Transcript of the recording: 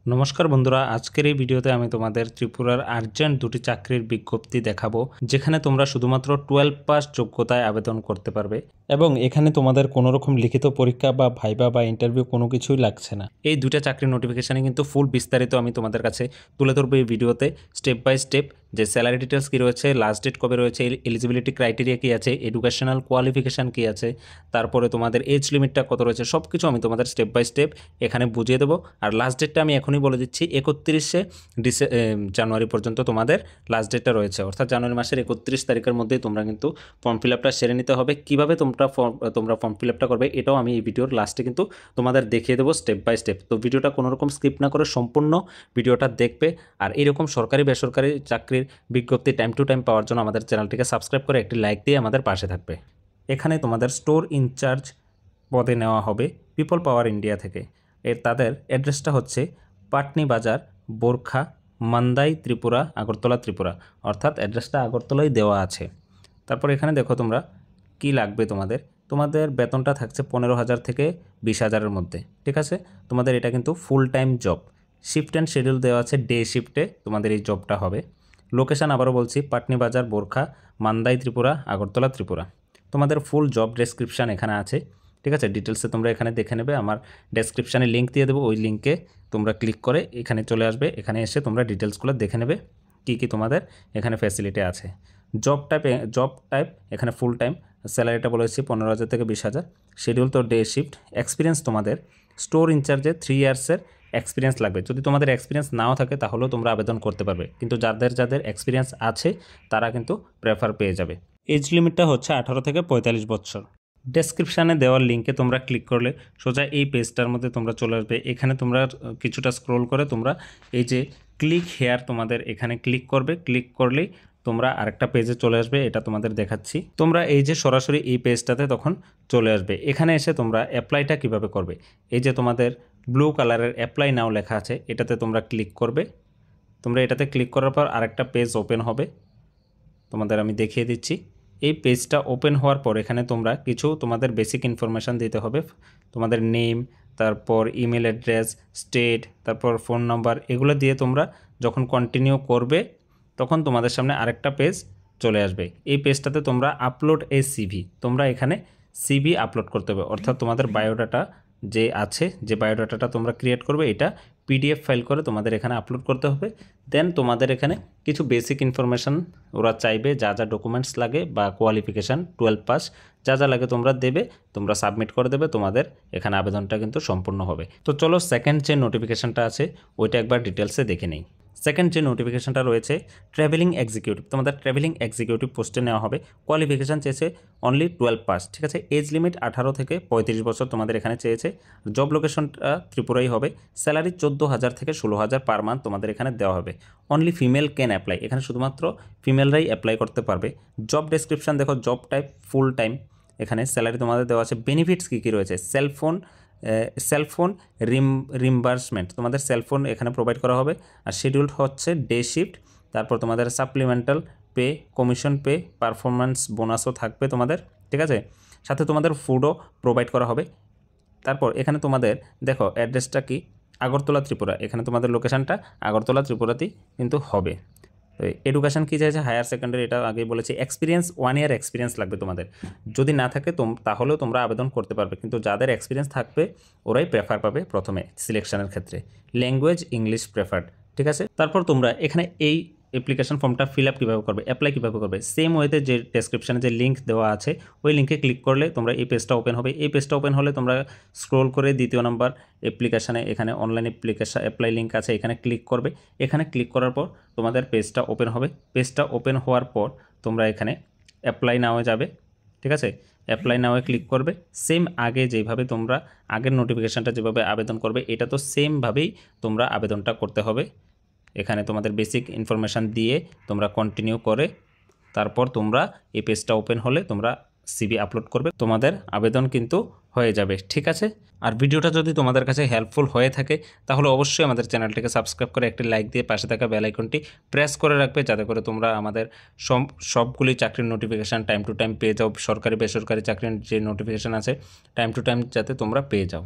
নমস্কার বন্ধুরা, আজকের এই ভিডিওতে আমি তোমাদের ত্রিপুরার আর্জেন্ট দুটি চাকরির বিজ্ঞপ্তি দেখাবো, যেখানে তোমরা শুধুমাত্র 12 পাস যোগ্যতায় আবেদন করতে পারবে এবং এখানে তোমাদের কোনো রকম লিখিত পরীক্ষা বা ভাইবা বা ইন্টারভিউ কোনো কিছুই লাগছে না। এই দুইটা চাকরির নোটিফিকেশানে কিন্তু ফুল বিস্তারিত আমি তোমাদের কাছে তুলে ধরবো এই ভিডিওতে, স্টেপ বাই স্টেপ। যে স্যালারি ডিটেলস কী রয়েছে, লাস্ট ডেট কবে রয়েছে, এলিজিবিলিটি ক্রাইটেরিয়া কী আছে, এডুকেশনাল কোয়ালিফিকেশান কী আছে, তারপরে তোমাদের এজ লিমিটটা কত রয়েছে, সব কিছু আমি তোমাদের স্টেপ বাই স্টেপ এখানে বুঝিয়ে দেবো। আর লাস্ট ডেটটা আমি এখনই বলে দিচ্ছি, 31শে জানুয়ারি পর্যন্ত তোমাদের লাস্ট ডেটটা রয়েছে, অর্থাৎ জানুয়ারি মাসের 31 তারিখের মধ্যেই তোমরা কিন্তু ফর্ম ফিল আপটা সেরে নিতে হবে। কীভাবে তোমরা ফর্ম ফিল আপটা করবে এটাও আমি এই ভিডিওর লাস্টে কিন্তু তোমাদের দেখিয়ে দেবো স্টেপ বাই স্টেপ। তো ভিডিওটা কোনো রকম স্কিপ না করে সম্পূর্ণ ভিডিওটা দেখবে। আর এরকম সরকারি বেসরকারি চাকরির বিজ্ঞপ্তি টাইম টু টাইম পাওয়ার জন্য আমাদের চ্যানেলটিকে সাবস্ক্রাইব করে একটি লাইক দিয়ে আমাদের পাশে থাকবে। এখানে তোমাদের স্টোর ইনচার্জ পদে নেওয়া হবে পিপল পাওয়ার ইন্ডিয়া থেকে। তাদের অ্যাড্রেসটা হচ্ছে পাটনি বাজার, বোরখা, মান্দাই, ত্রিপুরা, আগরতলা, ত্রিপুরা, অর্থাৎ অ্যাড্রেসটা আগরতলাই দেওয়া আছে। তারপর এখানে দেখো তোমরা কি লাগবে। তোমাদের বেতনটা থাকছে 15,000 থেকে 20,000-এর মধ্যে, ঠিক আছে। তোমাদের এটা কিন্তু full time job, shift and schedule দেওয়া আছে, ডে শিফটে তোমাদের এই জবটা হবে। লোকেশান আবারও বলছি, পাটনি বাজার, বোরখা, মান্দাই, ত্রিপুরা, আগরতলা, ত্রিপুরা। তোমাদের ফুল জব ডেসক্রিপশান এখানে আছে, ঠিক আছে। ডিটেলসে তোমরা এখানে দেখে নেবে, আমার ডেসক্রিপশানে লিঙ্ক দিয়ে দেবো, ওই লিঙ্কে তোমরা ক্লিক করে এখানে চলে আসবে। এখানে এসে তোমরা ডিটেলসগুলো দেখে নেবে কী কী তোমাদের এখানে ফ্যাসিলিটি আছে। জব টাইপ এখানে ফুল টাইম, স্যালারিটা বলেছি 15,000 থেকে 20,000, শিডিউল তো ডে শিফট। এক্সপিরিয়েন্স তোমাদের স্টোর ইনচার্জে 3 ইয়ার্সের এক্সপিরিয়েন্স লাগবে। যদি তোমাদের এক্সপিরিয়েন্স নাও থাকে তাহলেও তোমরা আবেদন করতে পারবে, কিন্তু যাদের এক্সপিরিয়েন্স আছে তারা কিন্তু প্রেফার পেয়ে যাবে। এজ লিমিটটা হচ্ছে 18 থেকে 45 বছর। ডেসক্রিপশানে দেওয়ার লিঙ্কে তোমরা ক্লিক করলে সোজা এই পেজটার মধ্যে তোমরা চলে আসবে। এখানে তোমরা কিছুটা স্ক্রোল করে তোমরা এই যে ক্লিক হেয়ার, তোমাদের এখানে ক্লিক করবে। ক্লিক করলেই তোমরা আরেকটা পেজে চলে আসবে, এটা তোমাদের দেখাচ্ছি। তোমরা এই যে সরাসরি এই পেজটাতে তখন চলে আসবে। এখানে এসে তোমরা অ্যাপ্লাইটা কিভাবে করবে, এই যে তোমাদের ব্লু কালারের অ্যাপ্লাই নাও লেখা আছে, এটাতে তোমরা ক্লিক করবে। তোমরা এটাতে ক্লিক করার পর আরেকটা পেজ ওপেন হবে, তোমাদের আমি দেখিয়ে দিচ্ছি। এই পেজটা ওপেন হওয়ার পর এখানে তোমরা কিছু তোমাদের বেসিক ইনফরমেশান দিতে হবে, তোমাদের নেম, তারপর ইমেল অ্যাড্রেস, স্টেট, তারপর ফোন নাম্বার, এগুলো দিয়ে তোমরা যখন কন্টিনিউ করবে তখন তোমাদের সামনে আরেকটা পেজ চলে আসবে। এই পেজটাতে তোমরা আপলোড এ সিভি, তোমরা এখানে সিভি আপলোড করতে হবে, অর্থাৎ তোমাদের বায়োডাটা যে আছে, যে বায়োডাটাটা তোমরা ক্রিয়েট করবে এটা পিডিএফ ফাইল করে তোমাদের এখানে আপলোড করতে হবে। দেন তোমাদের এখানে কিছু বেসিক ইনফরমেশান ওরা চাইবে, যা যা ডকুমেন্টস লাগে বা কোয়ালিফিকেশান 12 পাস যা যা লাগে তোমরা দেবে, তোমরা সাবমিট করে দেবে, তোমাদের এখানে আবেদনটা কিন্তু সম্পূর্ণ হবে। তো চলো সেকেন্ড যে নোটিফিকেশানটা আছে ওইটা একবার ডিটেলসে দেখে নেই। সেকেন্ড যে নোটিফিকেশানটা রয়েছে ট্রাভেলিং এক্সিকিউটিভ, তোমাদের ট্রাভেলিং এক্সিকিউটিভ পোস্টে নেওয়া হবে। কোয়ালিফিকেশান চেয়েছে অনলি 12 পাস, ঠিক আছে। এজ লিমিট 18 থেকে 35 বছর তোমাদের এখানে চেয়েছে। জব লোকেশনটা ত্রিপুরাই হবে। স্যালারি 14,000 থেকে 16,000 পার মান্থ তোমাদের এখানে দেওয়া হবে। অনলি ফিমেল ক্যান অ্যাপ্লাই, এখানে শুধুমাত্র ফিমেলরাই অ্যাপ্লাই করতে পারবে। জব ডেসক্রিপশান দেখো, জব টাইপ ফুল টাইম, এখানে স্যালারি তোমাদের দেওয়া আছে। বেনিফিটস কী কী রয়েছে, সেলফোন রিম্বার্সমেন্ট, তোমাদের সেলফোন এখানে প্রোভাইড করা হবে। আর শিডিউল হচ্ছে ডে শিফট। তারপর তোমাদের supplemental pay, commission pay, performance বোনাসও থাকবে তোমাদের, ঠিক আছে। সাথে তোমাদের ফুডও প্রোভাইড করা হবে। তারপর এখানে তোমাদের দেখো অ্যাড্রেসটা কি, আগরতলা, ত্রিপুরা, এখানে তোমাদের লোকেশানটা আগরতলা, ত্রিপুরাতেই কিন্তু হবে। তো এডুকেশান কী চাইছে, হায়ার সেকেন্ডারি, এটা আগেই বলেছি। এক্সপিরিয়েন্স 1 ইয়ার এক্সপিরিয়েন্স লাগবে তোমাদের, যদি না থাকে তাহলেও তোমরা আবেদন করতে পারবে, কিন্তু যাদের এক্সপিরিয়েন্স থাকবে ওরাই প্রেফার পাবে প্রথমে সিলেকশনের ক্ষেত্রে। ল্যাঙ্গুয়েজ ইংলিশ প্রেফার্ড, ঠিক আছে। তারপর তোমরা এখানে এই অ্যাপ্লিকেশন ফর্মটা ফিল আপ কীভাবে করবে, অ্যাপ্লাই কীভাবে করবে, সেম ওয়েতে যে ডেসক্রিপশানে যে লিঙ্ক দেওয়া আছে ওই লিঙ্কে ক্লিক করলে তোমরা এই পেজটা ওপেন হবে। এই পেজটা ওপেন হলে তোমরা স্ক্রোল করে 2 নম্বর অ্যাপ্লিকেশানে এখানে অনলাইন অ্যাপ্লিকেশান অ্যাপ্লাই লিঙ্ক আছে, এখানে ক্লিক করবে। এখানে ক্লিক করার পর তোমাদের পেজটা ওপেন হবে। পেজটা ওপেন হওয়ার পর তোমরা এখানে অ্যাপ্লাই নাওয়ে যাবে, ঠিক আছে। অ্যাপ্লাই নাওয়ে ক্লিক করবে। সেম আগে যেভাবে তোমরা আগের নোটিফিকেশানটা যেভাবে আবেদন করবে এটা তো সেমভাবেই তোমরা আবেদনটা করতে হবে। এখানে তোমাদের বেসিক ইনফরমেশান দিয়ে তোমরা কন্টিনিউ করে তারপর তোমরা এই পেজটা ওপেন হলে তোমরা সিভি আপলোড করবে, তোমাদের আবেদন কিন্তু হয়ে যাবে, ঠিক আছে। আর ভিডিওটা যদি তোমাদের কাছে হেল্পফুল হয়ে থাকে তাহলে অবশ্যই আমাদের চ্যানেলটিকে সাবস্ক্রাইব করে একটি লাইক দিয়ে পাশে থাকা বেল আইকনটি প্রেস করে রাখবে, যাতে করে তোমরা আমাদের সবগুলি চাকরির নোটিফিকেশান টাইম টু টাইম পেয়ে যাও। সরকারি বেসরকারি চাকরির যে নোটিফিকেশান আছে টাইম টু টাইম যাতে তোমরা পেয়ে যাও।